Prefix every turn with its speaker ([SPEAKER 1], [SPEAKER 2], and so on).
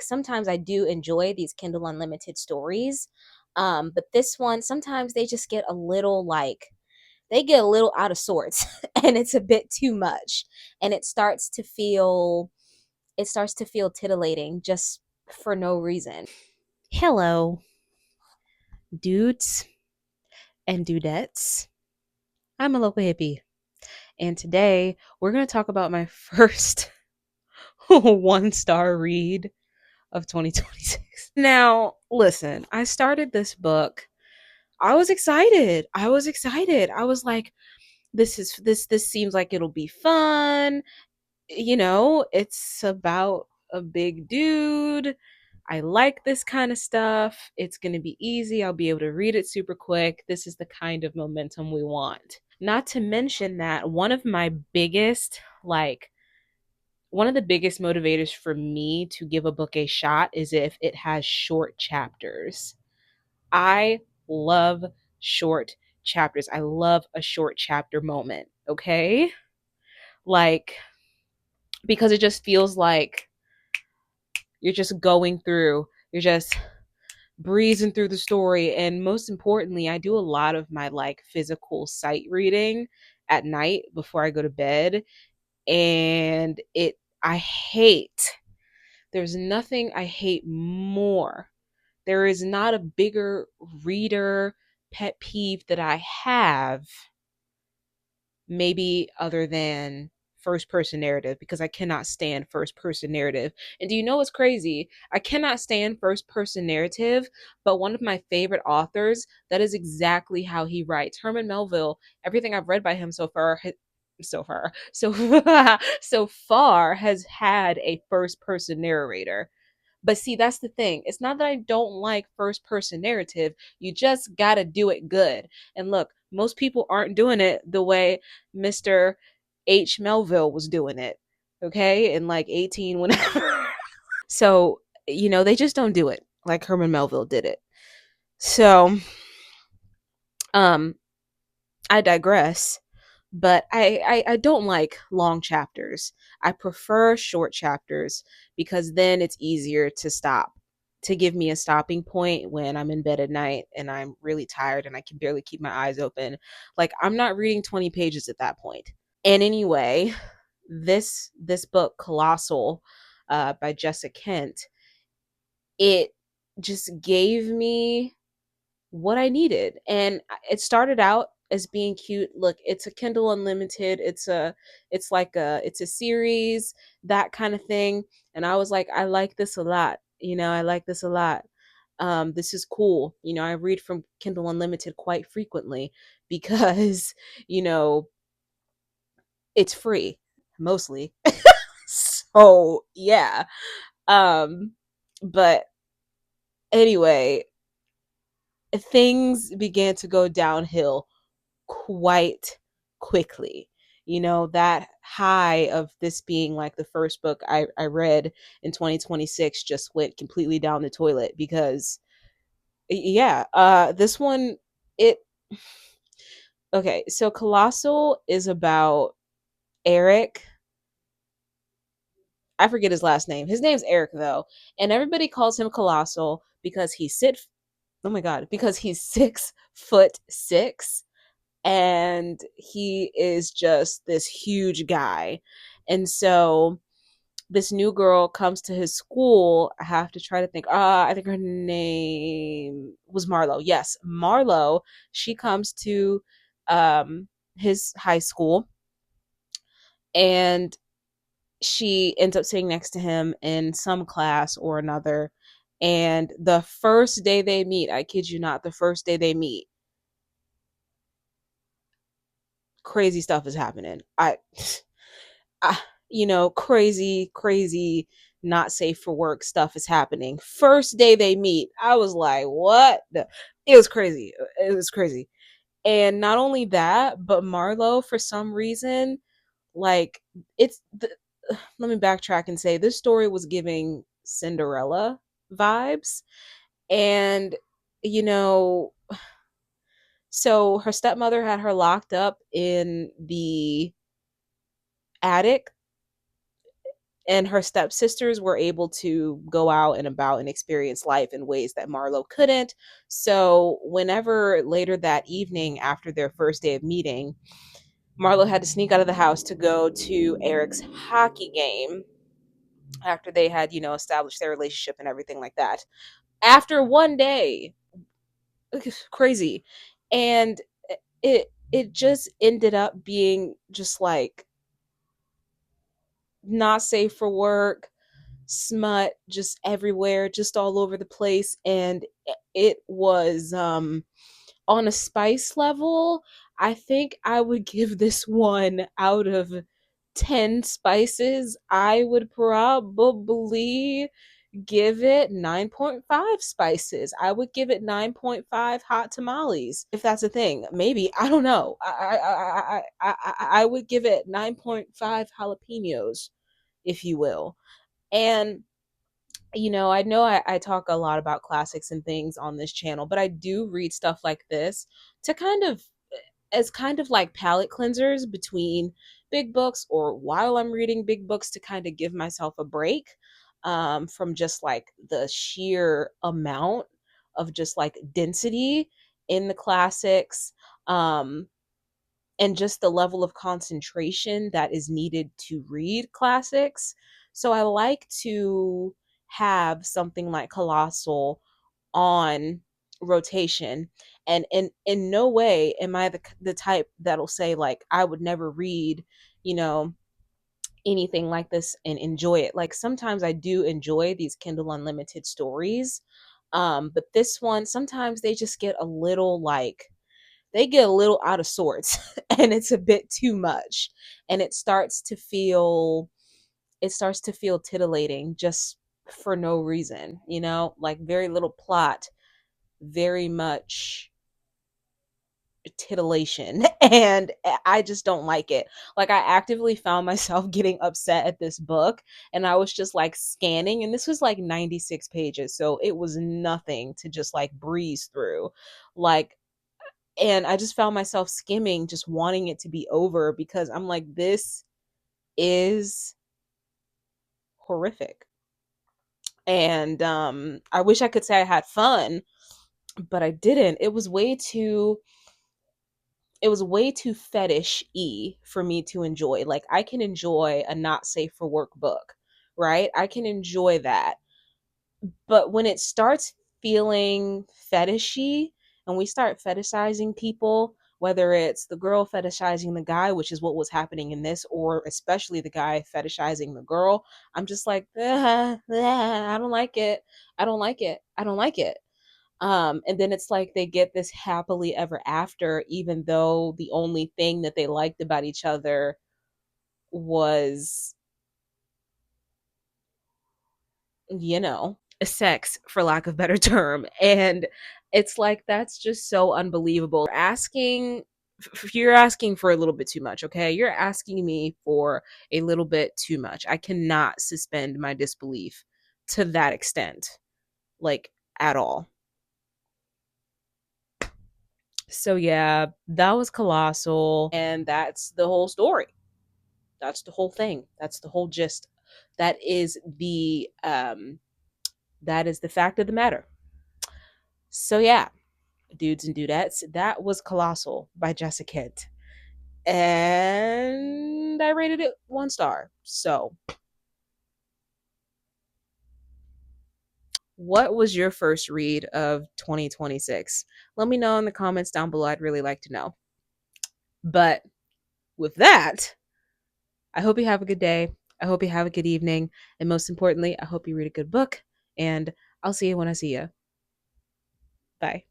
[SPEAKER 1] Sometimes I do enjoy these Kindle Unlimited stories. But this one, sometimes they just get a little they get a little out of sorts and it's a bit too much. And it starts to feel titillating just for no reason. Hello, dudes and dudettes. I'm a local hippie. And today we're going to talk about my first 1-star read of 2026. Now, listen, I started this book. I was excited. I was like, this seems like it'll be fun. It's about a big dude. I like this kind of stuff. It's going to be easy. I'll be able to read it super quick. This is the kind of momentum we want. Not to mention that one of the biggest motivators for me to give a book a shot is if it has short chapters. I love short chapters. I love a short chapter moment, okay? Like, because it just feels like you're just breezing through the story. And most importantly, I do a lot of my physical sight reading at night before I go to bed. And I hate, there's nothing I hate more. There is not a bigger reader pet peeve that I have, maybe other than first person narrative, because I cannot stand first person narrative. And do you know what's crazy? I cannot stand first person narrative, but one of my favorite authors, that is exactly how he writes. Herman Melville, everything I've read by him so far has had a first person narrator. But see, that's the thing. It's not that I don't like first person narrative. You just got to do it good. And look, most people aren't doing it the way Mr. H. Melville was doing it. Okay? In 18, whenever. So, they just don't do it like Herman Melville did it. So, um, I digress. But I don't like long chapters. I prefer short chapters because then it's easier to give me a stopping point when I'm in bed at night and I'm really tired and I can barely keep my eyes open. Like, I'm not reading 20 pages at that point. And anyway, this book, Colossal, by Jessica Kent, it just gave me what I needed. And it started out as being cute. Look, it's a Kindle Unlimited. It's a series, that kind of thing. And I was like, I like this a lot. I like this a lot. This is cool. I read from Kindle Unlimited quite frequently because, you know, it's free mostly. So, yeah. Um but anyway, things began to go downhill quite quickly. That high of this being like the first book I read in 2026 just went completely down the toilet because, yeah, this one, it, okay, so Colossal is about Eric. I forget his last name. His name's Eric, though. And everybody calls him Colossal because oh my God, because he's 6'6", and he is just this huge guy. And so this new girl comes to his school. I have to try to think. I think her name was Marlo. Yes, Marlo. She comes to his high school, and she ends up sitting next to him in some class or another. And the first day they meet, I kid you not, the first day they meet, crazy stuff is happening. I crazy, not safe for work stuff is happening. First day they meet, I was like, what? It was crazy. It was crazy. And not only that, but Marlo, for some reason, like, it's the, let me backtrack and say this story was giving Cinderella vibes. And, you know, so her stepmother had her locked up in the attic And her stepsisters were able to go out and about and experience life in ways that Marlo couldn't. So, whenever later that evening, after their first day of meeting, Marlo had to sneak out of the house to go to Eric's hockey game after they had, established their relationship and everything like that. After one day, crazy. And it just ended up being just like not safe for work, smut just everywhere, just all over the place. And it was on a spice level, I think I would give this one out of 10 spices. I would probably give it 9.5 spices. I would give it 9.5 hot tamales, if that's a thing. Maybe, I don't know. I would give it 9.5 jalapenos, if you will. And I know I talk a lot about classics and things on this channel, but I do read stuff like this to kind of, as kind of like palate cleansers between big books, or while I'm reading big books, to kind of give myself a break from just like the sheer amount of just like density in the classics. And just the level of concentration that is needed to read classics. So I like to have something like Colossal on rotation. And in no way am I the type that'll say like I would never read, you know, anything like this and enjoy it. Like sometimes I do enjoy these Kindle Unlimited stories. But this one, sometimes they just get a little like, they get a little out of sorts and it's a bit too much, and it starts to feel titillating just for no reason, like very little plot, very much titillation. And I just don't like it. Like I actively found myself getting upset at this book, and I was just like scanning, and this was like 96 pages, so it was nothing to just like breeze through. Like, and I just found myself skimming, just wanting it to be over, because I'm like, this is horrific. And I wish I could say I had fun, but I didn't. It was way too fetish y for me to enjoy. Like I can enjoy a not safe for work book, right? I can enjoy that. But when it starts feeling fetishy, and we start fetishizing people, whether it's the girl fetishizing the guy, which is what was happening in this, or especially the guy fetishizing the girl, I'm just like, I don't like it. I don't like it. I don't like it. And then it's like they get this happily ever after, even though the only thing that they liked about each other was, sex, for lack of better term. And it's like, that's just so unbelievable. You're asking for a little bit too much, okay? You're asking me for a little bit too much. I cannot suspend my disbelief to that extent, like, at all. So yeah, that was Colossal, and that's the whole story. That's the whole thing. That's the whole gist. That is the fact of the matter. So yeah, dudes and dudettes, that was Colossal by Jessica Kent. And I rated it 1 star. So, what was your first read of 2026? Let me know in the comments down below. I'd really like to know. But with that, I hope you have a good day. I hope you have a good evening. And most importantly, I hope you read a good book. And I'll see you when I see you. Bye.